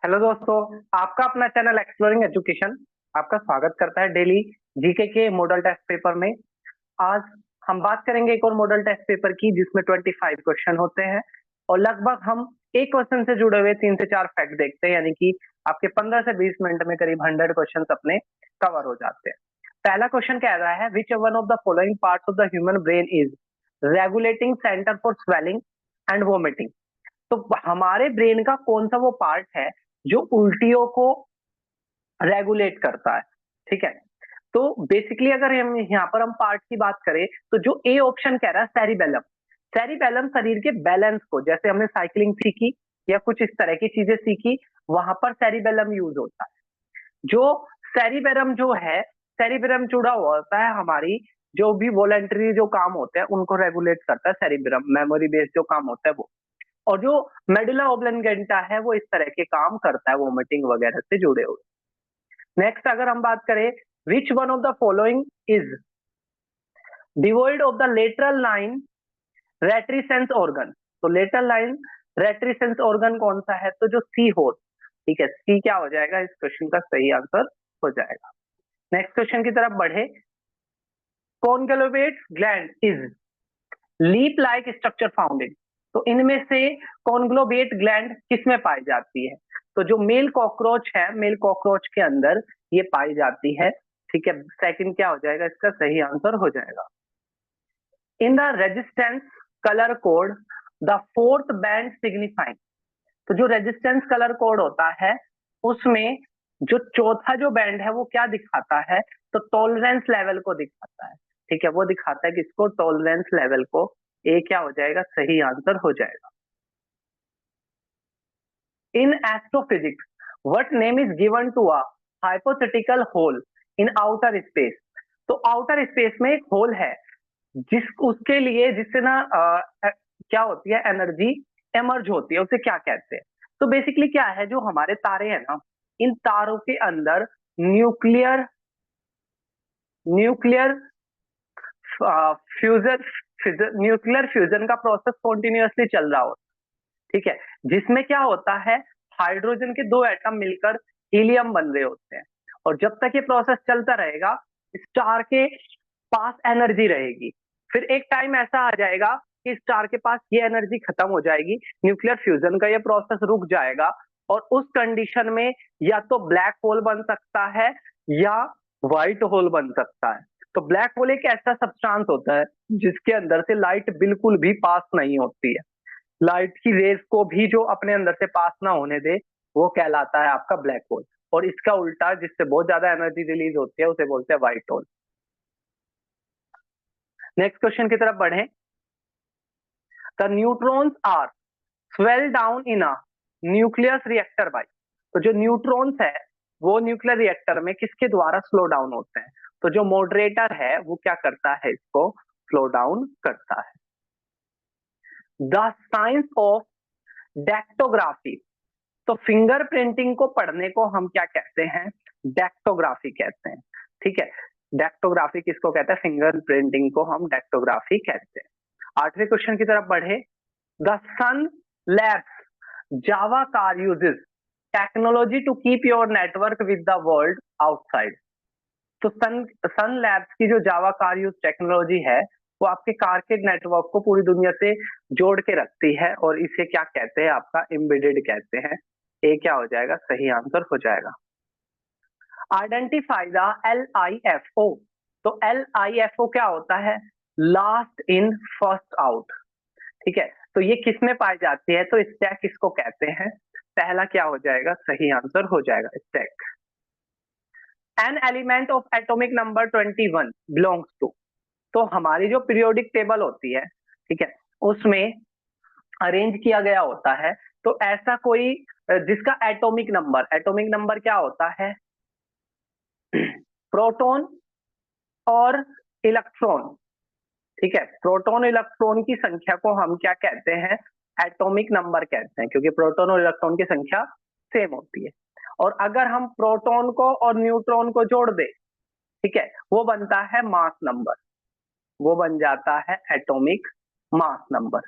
Hello दोस्तों, आपका अपना चैनल एक्सप्लोरिंग एजुकेशन आपका स्वागत करता है डेली जीके के मॉडल टेस्ट पेपर में। आज हम बात करेंगे एक और मॉडल टेस्ट पेपर की जिसमें 25 क्वेश्चन होते हैं और लगभग हम एक क्वेश्चन से जुड़े हुए 3 से 4 फैक्ट देखते हैं, यानी कि आपके 15 से 20 मिनट में करीब 100 क्वेश्चन अपने कवर हो जाते हैं। पहला क्वेश्चन कह रहा है, विच one of the following parts of the human brain is regulating centre for swelling and vomiting. तो हमारे ब्रेन का कौन सा वो पार्ट है जो उल्टियों को रेगुलेट करता है। ठीक है, तो बेसिकली अगर हम यहाँ पर हम पार्ट की बात करें तो जो ए ऑप्शन कह रहा है सेरिबेलम। सेरिबेलम शरीर के बैलेंस को, जैसे हमने साइकिलिंग सीखी या कुछ इस तरह की चीजें सीखी, वहां पर सेरिबेलम यूज होता है। जो सेरिबेलम जो है, सेरिबेलम जुड़ा हुआ होता है हमारी जो भी वॉलेंटरी जो काम होते हैं उनको रेगुलेट करता है। सेरिबेलम मेमोरी बेस्ड जो काम होता है वो, और जो मेडुला ऑब्लिंगेटा है वो इस तरह के काम करता है वोमिटिंग वगैरह से जुड़े हुए। नेक्स्ट अगर हम बात करें, which one of the following is devoid of the lateral line retrisense organ. तो लेटरल लाइन रेट्रीसेंस ऑर्गन कौन सा है? तो जो सी हो, ठीक है, सी क्या हो जाएगा? इस क्वेश्चन का सही आंसर हो जाएगा। नेक्स्ट क्वेश्चन की तरफ बढ़े, conglobate gland is leaf like structure found in. तो इनमें से कॉन्ग्लोवेट ग्लैंड किसमें पाई जाती है? तो जो मेल कॉकरोच है, मेल कॉकरोच के अंदर ये पाई जाती है। ठीक है, सेकंड क्या हो जाएगा? इसका सही आंसर हो जाएगा। In the resistance colour code the fourth band signifying. तो जो रेजिस्टेंस कलर कोड होता है उसमें जो चौथा जो बैंड है वो क्या दिखाता है? तो टॉलरेंस लेवल को दिखाता है। ठीक है, वो दिखाता है किसको? टॉलरेंस लेवल को। ए क्या हो जाएगा? सही आंसर हो जाएगा। In astrophysics what name is given to a hypothetical hole in outer space. तो आउटर स्पेस में एक होल है जिस उसके लिए जिससे ना क्या होती है, एनर्जी एमर्ज होती है, उसे क्या कहते हैं? तो बेसिकली क्या है, जो हमारे तारे हैं ना, इन तारों के अंदर nuclear nuclear fusion nuclear fusion का प्रोसेस कॉन्टिन्यूअसली चल रहा होता है। ठीक है, जिसमें क्या होता है, हाइड्रोजन के दो एटम मिलकर हीलियम बन रहे होते हैं, और जब तक ये प्रोसेस चलता रहेगा स्टार के पास एनर्जी रहेगी। फिर एक टाइम ऐसा आ जाएगा कि स्टार के पास ये एनर्जी खत्म हो जाएगी, न्यूक्लियर फ्यूजन का ये प्रोसेस रुक जाएगा, और उस कंडीशन में या तो ब्लैक होल बन सकता है या व्हाइट होल बन सकता है। तो ब्लैक होल एक ऐसा सब्सटेंस होता है जिसके अंदर से लाइट बिल्कुल भी पास नहीं होती है। लाइट की रेज को भी जो अपने अंदर से पास ना होने दे वो कहलाता है आपका ब्लैक होल, और इसका उल्टा जिससे बहुत ज्यादा एनर्जी रिलीज होती है उसे बोलते हैं व्हाइट होल। नेक्स्ट क्वेश्चन की तरफ बढ़े, the neutrons are swell down in a nucleus reactor by. तो जो न्यूट्रॉन्स है वो न्यूक्लियर रिएक्टर में किसके द्वारा स्लो डाउन होते हैं? तो जो मॉडरेटर है वो क्या करता है, इसको स्लो डाउन करता है। The science of dactylography. तो फिंगर प्रिंटिंग को पढ़ने को हम क्या कहते हैं? डेक्टोग्राफी कहते हैं। ठीक है, डेक्टोग्राफी किसको कहते हैं? फिंगर प्रिंटिंग को हम डेक्टोग्राफी कहते हैं। 8वें क्वेश्चन की तरफ बढ़े, the Sun Labs Java car uses technology to keep your network with the world outside. तो सन लैब्स की जो जावा कार यूज टेक्नोलॉजी है वो आपके कार के नेटवर्क को पूरी दुनिया से जोड़ के रखती है, और इसे क्या कहते हैं? आपका एम्बेडेड कहते हैं। ए क्या हो जाएगा? सही आंसर हो जाएगा। Identify the LIFO। तो LIFO क्या होता है? Last in first out. ठीक है, तो ये किस में पाई जाती है? तो स्टैक किसको कहते हैं? पहला क्या हो जाएगा? सही आंसर हो जाएगा stack. An element of atomic number 21 belongs to. तो हमारी जो पीरियोडिक टेबल होती है, ठीक है, उसमें अरेंज किया गया होता है। तो ऐसा कोई जिसका एटॉमिक नंबर क्या होता है? प्रोटॉन और इलेक्ट्रॉन। ठीक है, प्रोटॉन इलेक्ट्रॉन की संख्या को हम क्या कहते हैं? एटॉमिक नंबर कहते हैं, क्योंकि प्रोटॉन और इलेक्ट्रॉन की संख्या सेम होती है। और अगर हम प्रोटॉन को और न्यूट्रॉन को जोड़ दे, ठीक है, वो बनता है मास नंबर, वो बन जाता है एटॉमिक मास नंबर।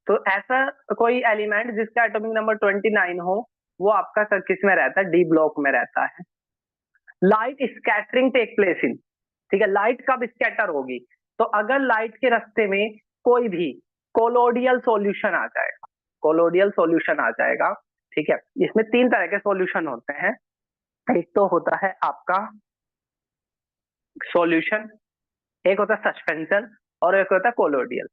तो ऐसा कोई एलिमेंट जिसका एटॉमिक नंबर 29 हो वो आपका किस में रहता है, डी ब्लॉक में रहता है। Light scattering take place in, ठीक है, लाइट कब स्कैटर होगी, तो अगर लाइट के रास्ते में कोई भी कोलोडियल सॉल्यूशन आ जाएगा, कोलोडियल सॉल्यूशन आ जाएगा, ठीक है। इसमें तीन तरह के सॉल्यूशन होते हैं, एक तो होता है आपका सॉल्यूशन, एक होता है सस्पेंशन, और एक होता है कोलोडियल।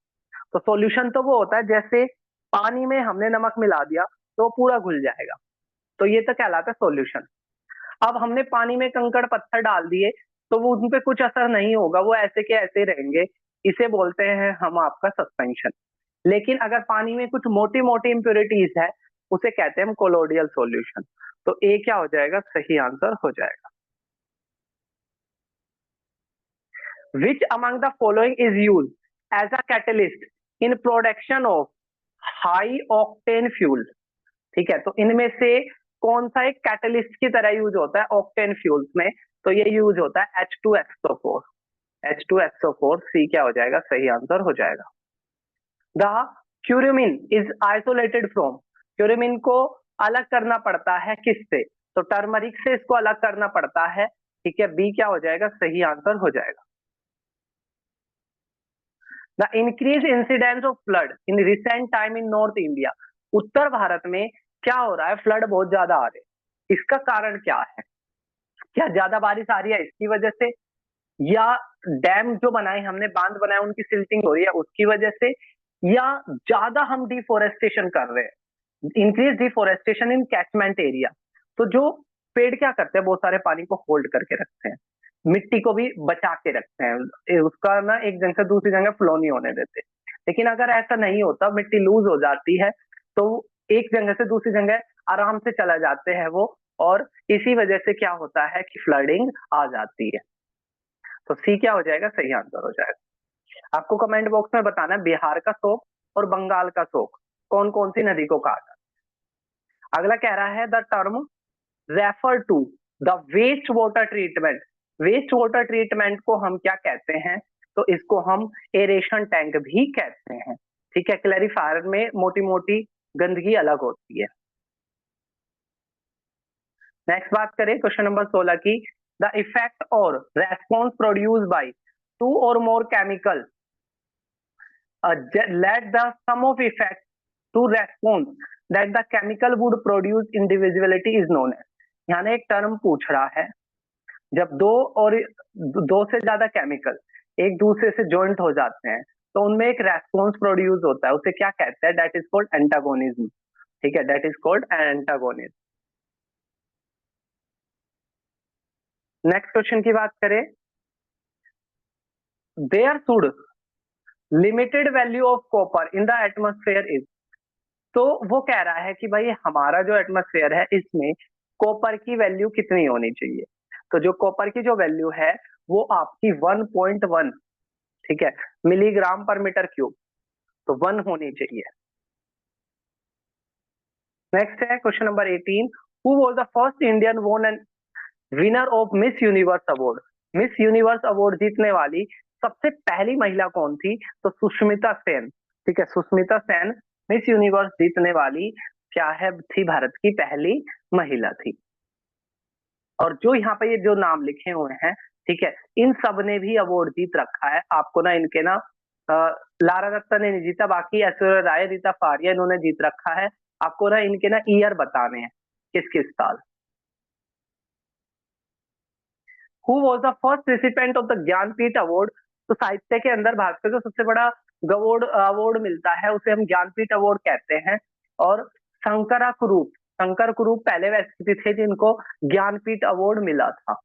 तो सॉल्यूशन तो वो होता है जैसे पानी में हमने नमक मिला दिया तो पूरा घुल जाएगा, तो ये तो कहलाता है सॉल्यूशन। अब हमने पानी में कंकड़ पत्थर डाल दिए तो वो उन पे कुछ असर नहीं होगा, वो ऐसे के ऐसे रहेंगे, इसे बोलते हैं हम आपका सस्पेंशन। लेकिन अगर पानी में कुछ मोटी मोटी इंप्योरिटीज है, उसे कहते हैं हम कोलोडियल सॉल्यूशन। तो ए क्या हो जाएगा, सही आंसर हो जाएगा। Which among the following is used as a catalyst in production of high octane fuel? ठीक है, तो इनमें से कौन सा एक कैटलिस्ट की तरह यूज होता है ऑक्टेन फ्यूल्स में, तो ये यूज होता है H2SO4। H2SO4 सी क्या हो जाएगा, सही आंसर हो जाएगा। द क्यूरिमिन इज आइसोलेटेड फ्रॉम, क्यूरिमिन को अलग करना पड़ता है किससे, तो टर्मरिक से इसको अलग करना पड़ता है, ठीक है, बी क्या हो जाएगा, सही आंसर हो जाएगा। The increase incidence of flood in recent time in north India, उत्तर भारत में क्या हो रहा है, फ्लड बहुत ज्यादा आ रहे हैं, इसका कारण क्या है, क्या ज्यादा बारिश आ रही है इसकी वजह से, या डैम जो बनाए हमने, बांध बनाए उनकी सिल्टिंग हो रही है उसकी वजह से, या ज्यादा हम डिफोरेस्टेशन कर रहे हैं, इंक्रीज डिफोरेस्टेशन इन कैचमेंट एरिया। तो जो पेड़ क्या करते हैं, बहुत सारे पानी को होल्ड करके रखते हैं, मिट्टी को भी बचा के रखते हैं, उसका ना एक जगह से दूसरी जगह फ्लो नहीं होने देते। लेकिन अगर ऐसा नहीं होता, मिट्टी लूज हो जाती है, तो एक जगह से दूसरी जगह आराम से चला जाते हैं वो, और इसी वजह से क्या होता है कि फ्लडिंग आ जाती है। तो सी क्या हो जाएगा, सही आंसर हो जाएगा। आपको कमेंट बॉक्स में बताना है बिहार का शोक और बंगाल का शोक कौन कौन सी नदी को कहा जाता है। अगला कह रहा है the term refer to the waste water treatment, waste water treatment को हम क्या कहते हैं, तो इसको हम एरेशन टैंक भी कहते हैं, ठीक है। क्लैरिफायर में मोटी मोटी गंदगी अलग होती है। नेक्स्ट बात करें क्वेश्चन नंबर 16 की, the effect or response produced by two or more chemical let the sum of effect to response that the chemical would produce individuality is known as. यहाँ एक टर्म पूछ रहा है, जब दो और दो से ज्यादा केमिकल एक दूसरे से जॉइंट हो जाते हैं तो उनमें एक रेस्पॉन्स प्रोड्यूस होता है, उसे क्या कहते हैं, दैट इज कॉल्ड एंटागोनिज्म, ठीक है, that is called antagonism. Next question की बात करें, there should limited value of copper in the atmosphere is, तो वो कह रहा है कि भाई हमारा जो एटमॉस्फेयर है इसमें कॉपर की वैल्यू कितनी होनी चाहिए, तो जो कॉपर की जो वैल्यू है वो आपकी 1.1, ठीक है, मिलीग्राम पर मीटर क्यूब, तो 1 होनी चाहिए। नेक्स्ट है question number 18, who was the first Indian won and winner of miss universe award, miss universe award जीतने वाली सबसे पहली महिला कौन थी, तो सुष्मिता सेन, ठीक है, सुष्मिता सेन मिस यूनिवर्स जीतने वाली क्या है, थी भारत की पहली महिला थी। और जो यहाँ पे ये जो नाम लिखे हुए हैं, ठीक है, इन सब ने भी अवार्ड जीत रखा है। आपको ना इनके ना लारा दत्ता ने नहीं जीता, बाकी ऐश्वर्या राय, रीता फारिया इन्होंने जीत रखा है। आपको ना इनके ना ईयर बताने हैं किस किस साल। Who was the first recipient of the Jnanpith award, तो साहित्य के अंदर भारत का जो सबसे बड़ा अवार्ड मिलता है उसे हम ज्ञानपीठ अवार्ड कहते हैं। और शंकरा कुरूप, शंकर कुरूप पहले व्यक्ति थे जिनको ज्ञानपीठ अवार्ड मिला था।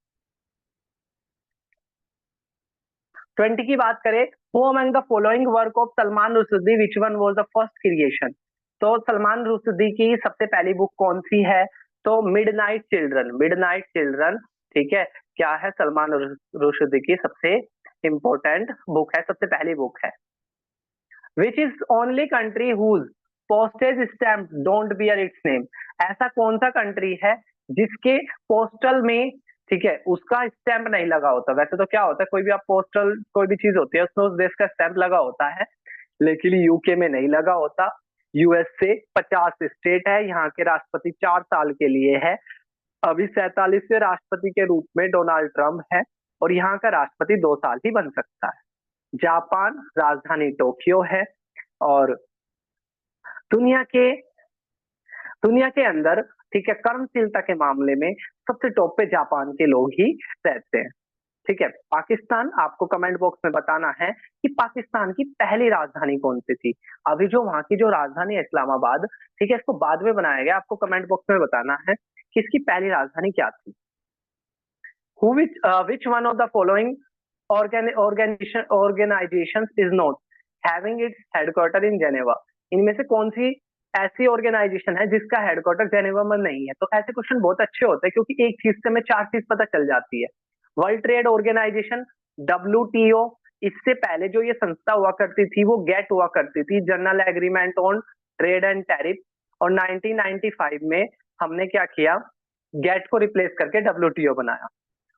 20 की बात करें, who among the following work of Salman Rushdie which one was the first creation, तो सलमान रुश्दी की सबसे पहली बुक कौन सी है, तो मिडनाइट चिल्ड्रन, मिडनाइट चिल्ड्रन, ठीक है, क्या है, सलमान रुश्दी की सबसे इंपॉर्टेंट बुक है, सबसे पहली बुक है। Which is only country whose postage stamp don't bear its name, ऐसा कौन सा कंट्री है जिसके पोस्टल में, ठीक है, उसका स्टैंप नहीं लगा होता। वैसे तो क्या होता है, कोई भी आप पोस्टल कोई भी चीज होती है उसमें उस देश का स्टैंप लगा होता है, लेकिन यूके में नहीं लगा होता। यूएसए 50 स्टेट है, यहाँ के राष्ट्रपति 4 साल के लिए है। अभी 47वें राष्ट्रपति के रूप में डोनाल्ड ट्रम्प है और यहाँ का राष्ट्रपति 2 साल ही बन सकता है। जापान राजधानी टोक्यो है और दुनिया के दुनिया के अंदर, ठीक है, कर्मशीलता के मामले में सबसे टॉप पे जापान के लोग ही रहते हैं। ठीक है, पाकिस्तान, आपको कमेंट बॉक्स में बताना है कि पाकिस्तान की पहली राजधानी कौन सी थी। अभी जो वहां की जो राजधानी है इस्लामाबाद, ठीक है, इसको बाद में बनाया गया, आपको कमेंट बॉक्स में बताना है कि इसकी पहली राजधानी क्या थी। Which one of the following organizations is not having its headquarter in Geneva? इनमें से कौन सी ऐसी ऑर्गेनाइजेशन है जिसका हेडक्वार्टर जेनेवा में नहीं है? तो ऐसे क्वेश्चन बहुत अच्छे होते हैं क्योंकि एक चीज से हमें 4 चीज पता चल जाती है। वर्ल्ड ट्रेड ऑर्गेनाइजेशन, WTO, इससे पहले जो ये संस्था हुआ करती थी वो गेट हुआ करती थी, general agreement on trade and tariff, और 1995 में हमने क्या किया, गेट को रिप्लेस करके WTO बनाया।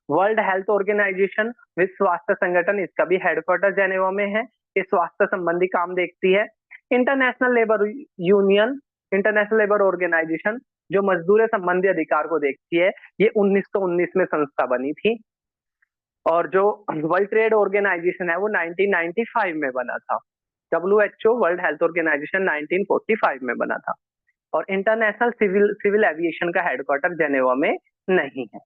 वर्ल्ड हेल्थ ऑर्गेनाइजेशन, विश्व स्वास्थ्य संगठन, इसका भी हेडक्वार्टर जेनेवा में है, ये स्वास्थ्य संबंधी काम देखती है। International Labour Union, International Labour Organization, जो मजदूर संबंधी अधिकार को देखती है, ये 1919 में संस्था बनी थी। और जो वर्ल्ड ट्रेड ऑर्गेनाइजेशन है वो 1995 में बना था। WHO, वर्ल्ड हेल्थ ऑर्गेनाइजेशन, 1945 में बना था। और इंटरनेशनल सिविल एविएशन का हेडक्वार्टर जेनेवा में नहीं है।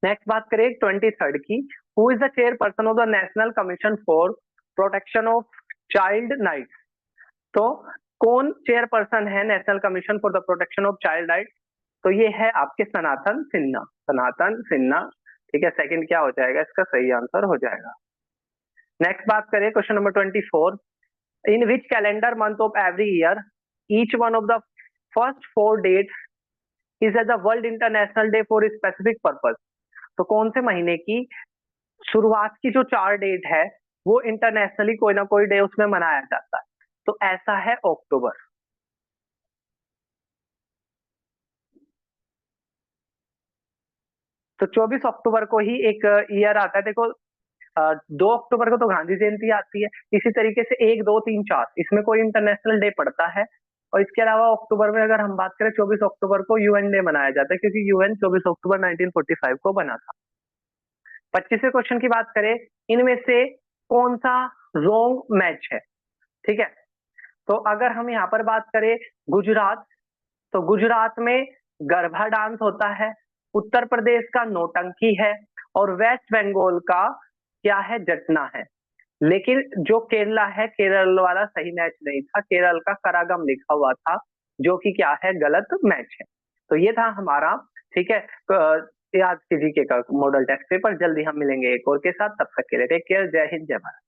नेक्स्ट बात करें 23rd की, who is the chairperson of the national commission for protection of child rights? तो कौन चेयरपर्सन है national commission for the protection of child rights? तो ये है आपके सनातन सिन्हा, सनातन सिन्हा। ठीक है, सेकंड क्या हो जाएगा, इसका सही आंसर हो जाएगा। नेक्स्ट बात करें question number 24, in which calendar month of every year each one of the first 4 dates is the world international day for specific purpose? तो कौन से महीने की शुरुआत की जो 4 डेट है वो इंटरनेशनली कोई ना कोई डे उसमें मनाया जाता है? तो ऐसा है अक्टूबर। तो 24 अक्टूबर को ही एक ईयर आता है। देखो 2 अक्टूबर को तो गांधी जयंती आती है, इसी तरीके से 1, 2, 3, 4 इसमें कोई इंटरनेशनल डे पड़ता है। और इसके अलावा अक्टूबर में अगर हम बात करें 24 अक्टूबर को यूएन डे मनाया जाता है क्योंकि यूएन 24 अक्टूबर 1945 को बना था। 25वें क्वेश्चन की बात करें, इनमें से कौन सा रॉन्ग मैच है? ठीक है, तो अगर हम यहाँ पर बात करें गुजरात, तो गुजरात में गरबा डांस होता है, उत्तर प्रदेश का नौटंकी है, और वेस्ट बंगाल का क्या है, जटना है। लेकिन जो केरला है, केरल वाला सही मैच नहीं था, केरल का करागम लिखा हुआ था जो कि क्या है, गलत मैच है। तो ये था हमारा, ठीक है, आज के जीके का मॉडल टेस्ट पेपर। जल्दी हम मिलेंगे एक और के साथ, तब तक के लिए टेक केयर, जय हिंद, जय भारत।